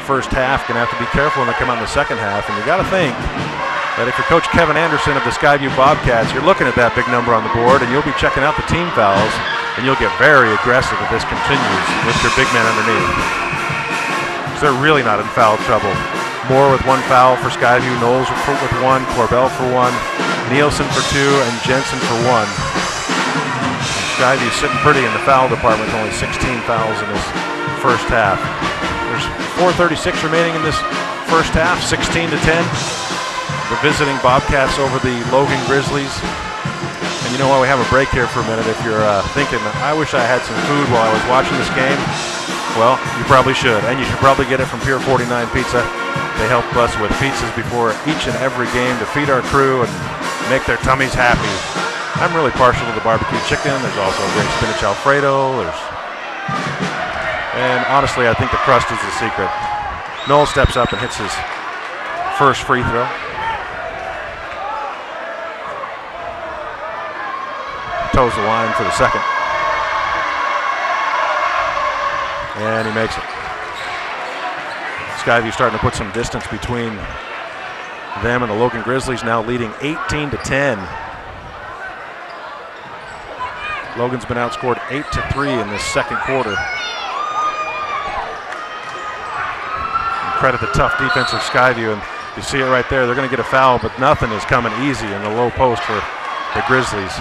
first half. Going to have to be careful when they come out in the second half. And you got to think that if you're Coach Kevin Anderson of the Skyview Bobcats, you're looking at that big number on the board, and you'll be checking out the team fouls, and you'll get very aggressive if this continues with your big man underneath. So they're really not in foul trouble. Moore with 1 foul for Skyview, Knowles with 1, Corbell for 1, Nielsen for 2, and Jensen for 1. Skyview sitting pretty in the foul department with only 16 fouls in this first half. There's 4:36 remaining in this first half, 16-10. The visiting Bobcats over the Logan Grizzlies. And you know what, we have a break here for a minute. If you're thinking, I wish I had some food while I was watching this game, well, you probably should. And you should probably get it from Pier 49 Pizza. They help us with pizzas before each and every game to feed our crew and make their tummies happy. I'm really partial to the barbecue chicken. There's also a great spinach Alfredo. And honestly, I think the crust is the secret. Noel steps up and hits his first free throw. Toes the line for the second. And he makes it. Skyview starting to put some distance between them and the Logan Grizzlies, now leading 18-10. Logan's been outscored 8-3 in this second quarter. And credit the tough defense of Skyview, and you see it right there. They're going to get a foul, but nothing is coming easy in the low post for the Grizzlies.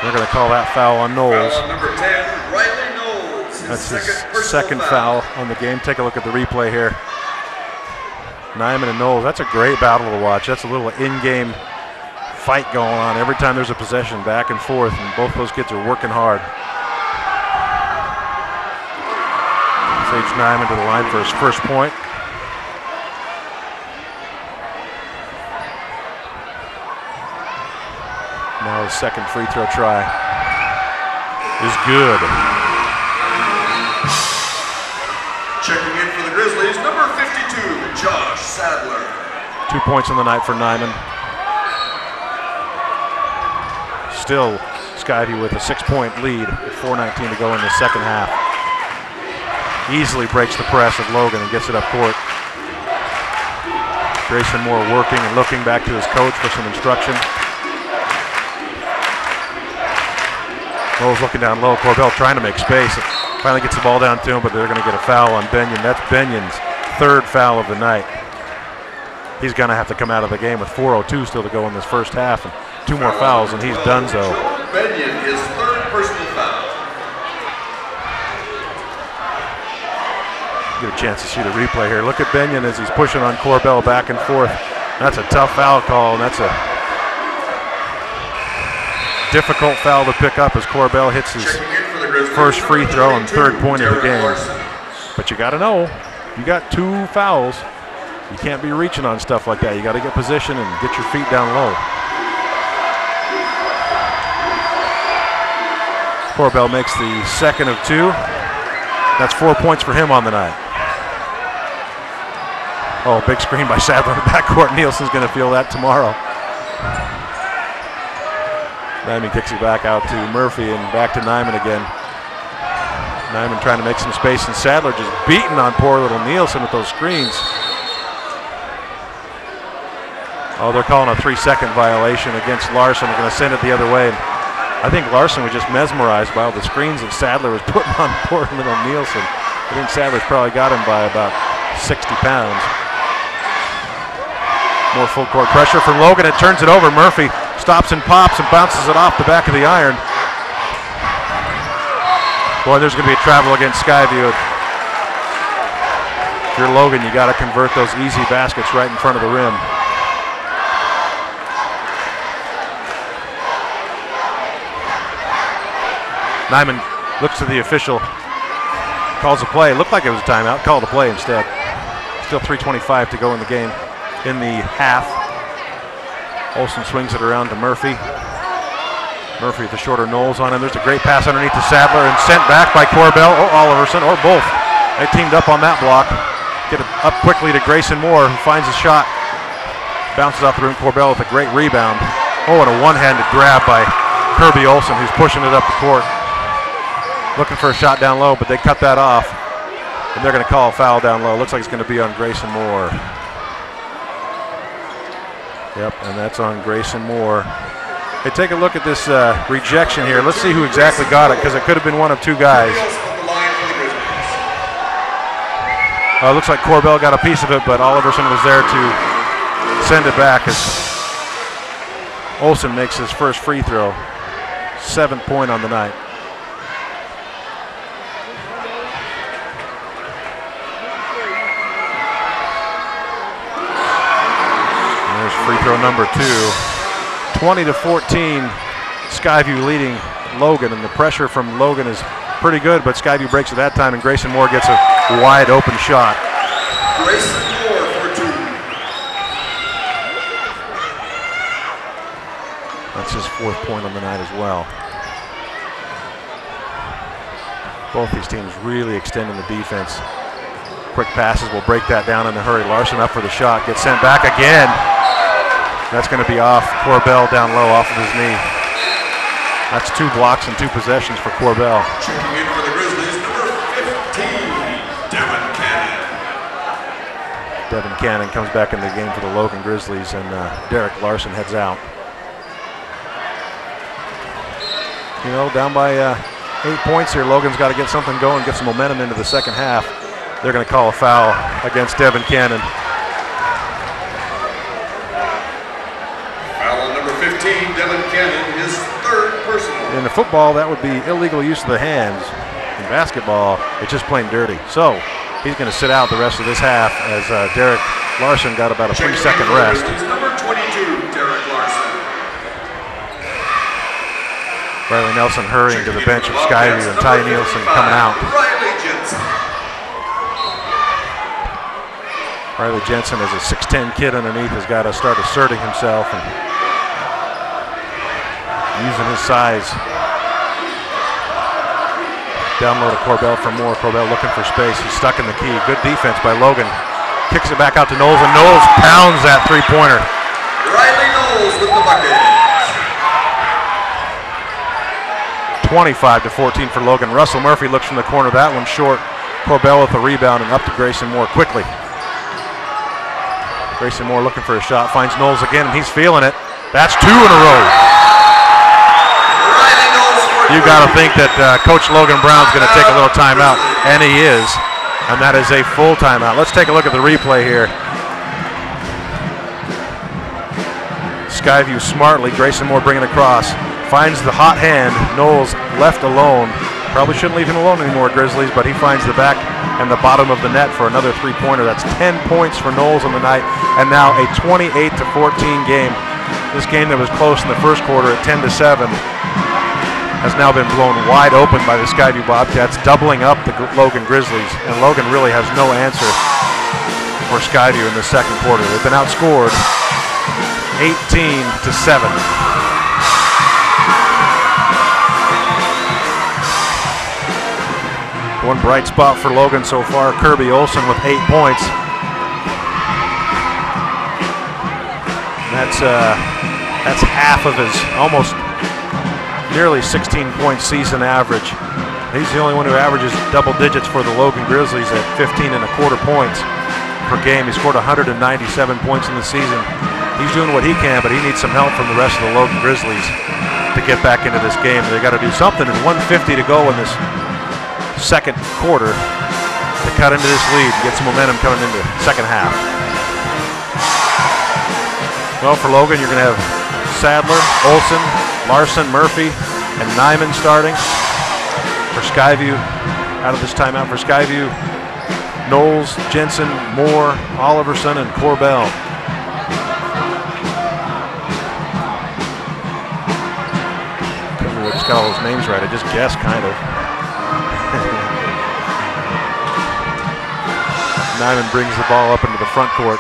They're going to call that foul on Knowles. Foul on number 10, Riley Knowles. That's his second foul on the game. Take a look at the replay here. Nyman and Knowles, that's a great battle to watch. That's a little in-game fight going on every time there's a possession, back and forth, and both those kids are working hard. Sage Nyman to the line for his first point. Now his second free throw try is good. Checking in for the Grizzlies, number 52, Josh Sadler. 2 points on the night for Nyman. Still Skyview with a 6-point lead with 4:19 to go in the second half. Easily breaks the press of Logan and gets it up court. Grayson Moore working and looking back to his coach for some instruction. Knowles looking down low. Corbell trying to make space. Finally gets the ball down to him, but they're going to get a foul on Benyon. That's Benyon's third foul of the night. He's going to have to come out of the game with 4:02 still to go in this first half. And 2 more fouls, and he's done so. Benyon, his third personal foul. Get a chance to see the replay here. Look at Benyon as he's pushing on Corbell back and forth. That's a tough foul call, and that's a difficult foul to pick up as Corbell hits his first free throw and third point of the game. But you got to know, you got 2 fouls. You can't be reaching on stuff like that. You got to get position and get your feet down low. Corbell makes the second of 2. That's 4 points for him on the night. Oh, big screen by Sadler in the backcourt. Nielsen's going to feel that tomorrow. Nyman kicks it back out to Murphy and back to Nyman again. Nyman trying to make some space, and Sadler just beating on poor little Nielsen with those screens. Oh, they're calling a 3-second violation against Larson. They're going to send it the other way. I think Larson was just mesmerized by all the screens that Sadler was putting on poor little Nielsen. I think Sadler's probably got him by about 60 pounds. More full court pressure from Logan. It turns it over. Murphy stops and pops and bounces it off the back of the iron. Boy, there's going to be a travel against Skyview. If you're Logan, you got to convert those easy baskets right in front of the rim. Nyman looks to the official, calls a play. Looked like it was a timeout, called a play instead. Still 3:25 to go in the game in the half. Olsen swings it around to Murphy. Murphy with the shorter Knowles on him. There's a great pass underneath to Sadler and sent back by Corbell or Oliverson or both. They teamed up on that block. Get it up quickly to Grayson Moore, who finds a shot. Bounces off the rim. Corbell with a great rebound. Oh, and a one-handed grab by Kirby Olsen, who's pushing it up the court. Looking for a shot down low, but they cut that off. And they're going to call a foul down low. Looks like it's going to be on Grayson Moore. Yep, and that's on Grayson Moore. Hey, take a look at this rejection here. Let's see who exactly got it, because it could have been one of two guys. Looks like Corbell got a piece of it, but Oliverson was there to send it back as Olsen makes his first free throw. 7th point on the night. And there's free throw number 2. 20-14, Skyview leading Logan, and the pressure from Logan is pretty good, but Skyview breaks at that time, and Grayson Moore gets a wide open shot. Grayson Moore for 2. That's his 4th point on the night as well. Both these teams really extending the defense. Quick passes will break that down in a hurry. Larson up for the shot, gets sent back again. That's going to be off Corbell down low, off of his knee. That's 2 blocks and 2 possessions for Corbell. Checking in for the Grizzlies, number 15, Devin Cannon. Devin Cannon comes back in the game for the Logan Grizzlies, and Derek Larson heads out. You know, down by 8 points here. Logan's got to get something going, get some momentum into the second half. They're going to call a foul against Devin Cannon. Foul on number 15, Devin Cannon, his 3rd personal. In the football, that would be illegal use of the hands. In basketball, it's just plain dirty. So he's going to sit out the rest of this half as Derek Larson got about a 3-second rest. Number 22, Derek Larson. Riley Nelson hurrying to the bench of Skyview, and Ty Nielsen coming out. Riley Jensen. Riley Jensen, as a 6'10" kid underneath, has got to start asserting himself and using his size. Down low to Corbell for Moore. Corbell looking for space. He's stuck in the key. Good defense by Logan. Kicks it back out to Knowles, and Knowles pounds that 3-pointer. Riley Knowles with the bucket. 25-14 for Logan. Russell Murphy looks from the corner. That one short. Corbell with the rebound, and up to Grayson Moore quickly. Grayson Moore looking for a shot. Finds Knowles again, and he's feeling it. That's 2 in a row. You got to think that Coach Logan Brown's going to take a little timeout, and he is. And that is a full timeout. Let's take a look at the replay here. Skyview smartly. Grayson Moore bringing it across. Finds the hot hand. Knowles left alone. Probably shouldn't leave him alone anymore, Grizzlies, but he finds the back and the bottom of the net for another 3-pointer. That's 10 points for Knowles on the night, and now a 28-14 game. This game that was close in the first quarter at 10-7 has now been blown wide open by the Skyview Bobcats, doubling up the Logan Grizzlies, and Logan really has no answer for Skyview in the second quarter. They've been outscored 18-7. One bright spot for Logan so far, Kirby Olsen with 8 points. That's half of his almost nearly 16-point season average. He's the only one who averages double digits for the Logan Grizzlies at 15.25 points per game. He scored 197 points in the season. He's doing what he can, but he needs some help from the rest of the Logan Grizzlies to get back into this game. They got to do something, and 1:50 to go in this second quarter to cut into this lead and get some momentum coming into the second half. Well, for Logan, you're going to have Sadler, Olsen, Larson, Murphy, and Nyman starting. For Skyview, out of this timeout for Skyview, Knowles, Jensen, Moore, Oliverson, and Corbell. I just got all those names right. I just guessed, kind of. Nyman brings the ball up into the front court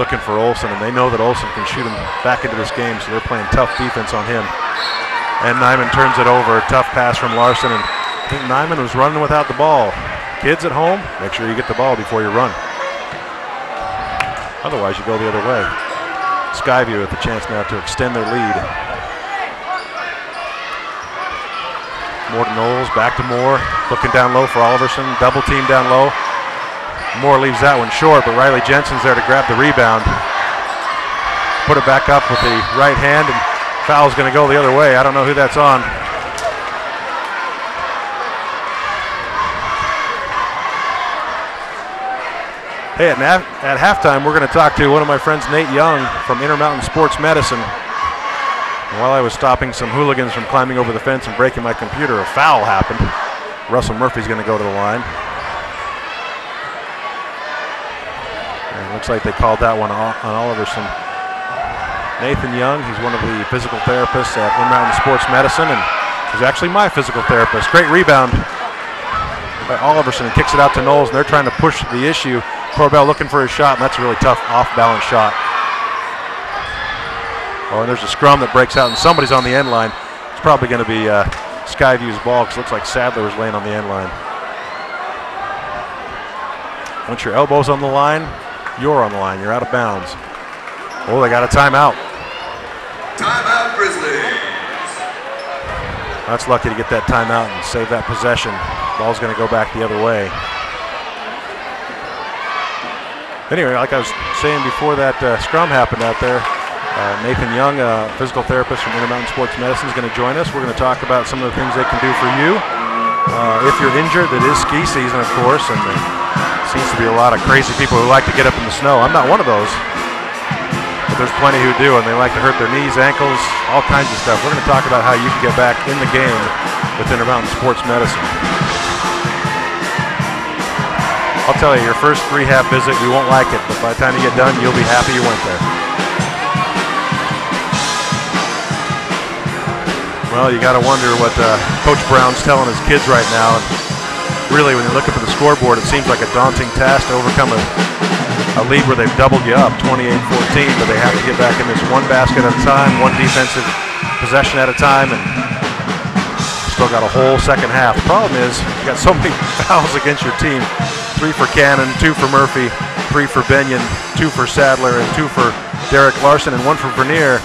looking for Olsen, and they know that Olsen can shoot him back into this game, so they're playing tough defense on him. And Nyman turns it over. Tough pass from Larson, and I think Nyman was running without the ball. Kids at home, make sure you get the ball before you run. Otherwise, you go the other way. Skyview with the chance now to extend their lead. Moore to Knowles, back to Moore, looking down low for Oliverson, double team down low. Moore leaves that one short, but Riley Jensen's there to grab the rebound. Put it back up with the right hand, and foul's going to go the other way. I don't know who that's on. Hey, at halftime, we're going to talk to one of my friends, Nate Young from Intermountain Sports Medicine. And while I was stopping some hooligans from climbing over the fence and breaking my computer, a foul happened. Russell Murphy's going to go to the line. And it looks like they called that one on Oliverson. Nathan Young, he's one of the physical therapists at Intermountain Sports Medicine, and he's actually my physical therapist. Great rebound by Oliverson, and kicks it out to Knowles, and they're trying to push the issue. Corbell looking for his shot, and that's a really tough off-balance shot. Oh, and there's a scrum that breaks out, and somebody's on the end line. It's probably going to be Skyview's ball, because it looks like Sadler was laying on the end line. Once your elbow's on the line, you're on the line. You're out of bounds. Oh, they got a timeout. Timeout, Grizzlies. That's lucky to get that timeout and save that possession. Ball's going to go back the other way. Anyway, like I was saying before that scrum happened out there, Nathan Young, a physical therapist from Intermountain Sports Medicine, is going to join us. We're going to talk about some of the things they can do for you. If you're injured, it is ski season, of course, and there seems to be a lot of crazy people who like to get up in the snow. I'm not one of those, but there's plenty who do, and they like to hurt their knees, ankles, all kinds of stuff. We're going to talk about how you can get back in the game with Intermountain Sports Medicine. I'll tell you, your first rehab visit, you won't like it, but by the time you get done, you'll be happy you went there. Well, you got to wonder what Coach Brown's telling his kids right now. And really, when you look up at the scoreboard, it seems like a daunting task to overcome a lead where they've doubled you up, 28-14, but they have to get back in this one basket at a time, one defensive possession at a time, and still got a whole second half. The problem is, you got so many fouls against your team. 3 for Cannon, 2 for Murphy, 3 for Benyon, 2 for Sadler, and 2 for Derek Larson, and 1 for Vernier.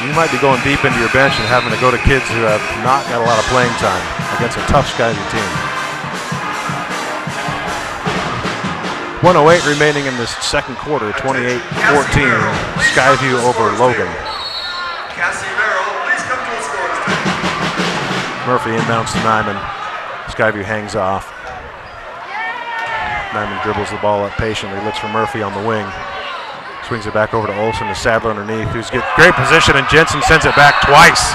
You might be going deep into your bench and having to go to kids who have not got a lot of playing time against a tough Skyview team. 1:08 remaining in this second quarter, 28-14, Skyview over Logan. Murphy inbounds to Nyman. Skyview hangs off. Nyman dribbles the ball up patiently, looks for Murphy on the wing. Swings it back over to Olsen, to Sadler underneath, who's get great position, and Jensen sends it back twice.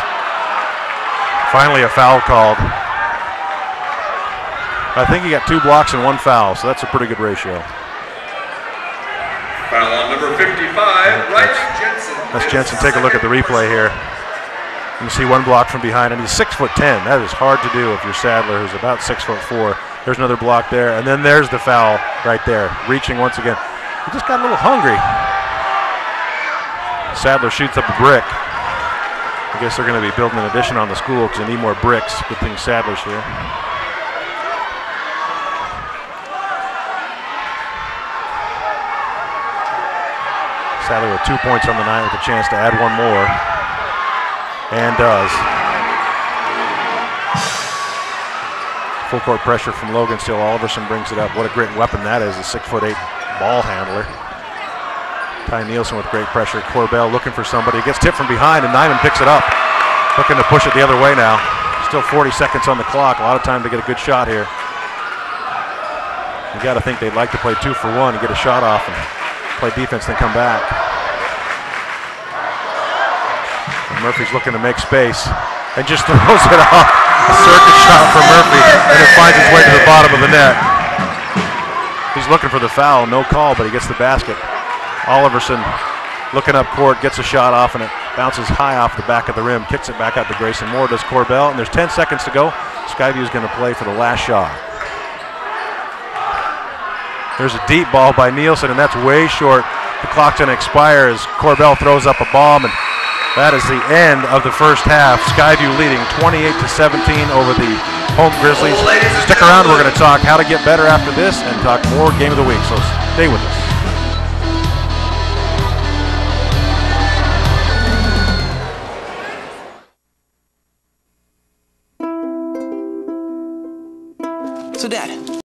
Finally a foul called. I think he got 2 blocks and 1 foul, so that's a pretty good ratio. Foul on number 55, Riley Jensen. That's Jensen. Take a look at the replay here. You can see 1 block from behind, and he's 6'10". That is hard to do if you're Sadler, who's about 6'4". There's another block there, and then there's the foul right there. Reaching once again. He just got a little hungry. Sadler shoots up a brick. I guess they're going to be building an addition on the school because they need more bricks. Good thing Sadler's here. Sadler with 2 points on the night with a chance to add 1 more. And does. Full court pressure from Logan still. Oliverson brings it up. What a great weapon that is, a 6'8" ball handler. Ty Nielsen with great pressure. Corbell looking for somebody. Gets tipped from behind, and Nyman picks it up. Looking to push it the other way now. Still 40 seconds on the clock. A lot of time to get a good shot here. You got to think they'd like to play 2 for 1 and get a shot off and play defense, then come back. And Murphy's looking to make space and just throws it off. A circus shot for Murphy, and it finds its way to the bottom of the net. He's looking for the foul, no call, but he gets the basket. Oliverson looking up court, gets a shot off, and it bounces high off the back of the rim, kicks it back out to Grayson Moore, does Corbell, and there's 10 seconds to go. Skyview's going to play for the last shot. There's a deep ball by Nielsen, and that's way short. The clock's going to expire as Corbell throws up a bomb, and that is the end of the first half. Skyview leading 28-17 over the home Grizzlies. Stick around, we're going to talk how to get better after this and talk more game of the week, so stay with us.